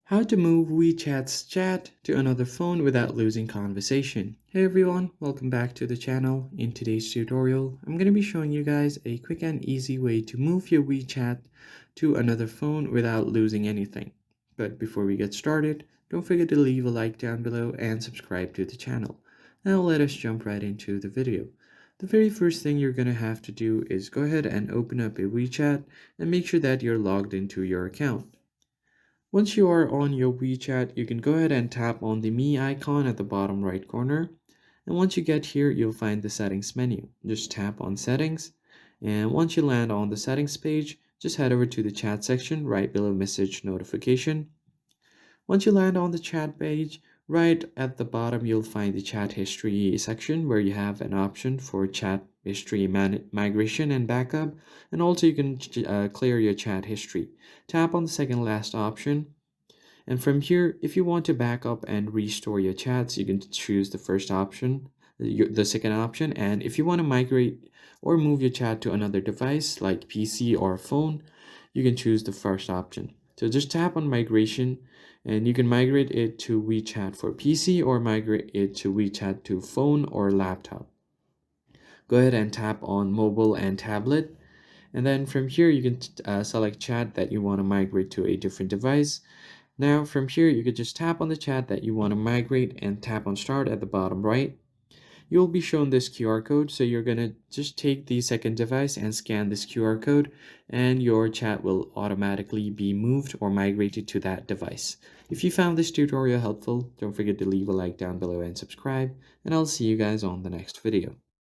How to move WeChat's chat to another phone without losing conversation. Hey everyone, welcome back to the channel. In today's tutorial, I'm going to be showing you guys a quick and easy way to move your WeChat to another phone without losing anything. But before we get started, don't forget to leave a like down below and subscribe to the channel. Now let us jump right into the video. The very first thing you're going to have to do is go ahead and open up a WeChat and make sure that you're logged into your account. Once you are on your WeChat, you can go ahead and tap on the Me icon at the bottom right corner. And once you get here, you'll find the settings menu. Just tap on settings. And once you land on the settings page, just head over to the chat section right below message notification. Once you land on the chat page, right at the bottom, you'll find the chat history section where you have an option for chat history migration and backup. And also you can clear your chat history. Tap on the second last option. And from here, if you want to back up and restore your chats, you can choose the first option, the second option. And if you want to migrate or move your chat to another device like PC or phone, you can choose the first option. So just tap on migration and you can migrate it to WeChat for PC or migrate it to WeChat to phone or laptop. Go ahead and tap on mobile and tablet. And then from here, you can select chat that you want to migrate to a different device. Now from here, you could just tap on the chat that you want to migrate and tap on start at the bottom right. You'll be shown this QR code, so you're going to just take the second device and scan this QR code and your chat will automatically be moved or migrated to that device. If you found this tutorial helpful, don't forget to leave a like down below and subscribe, and I'll see you guys on the next video.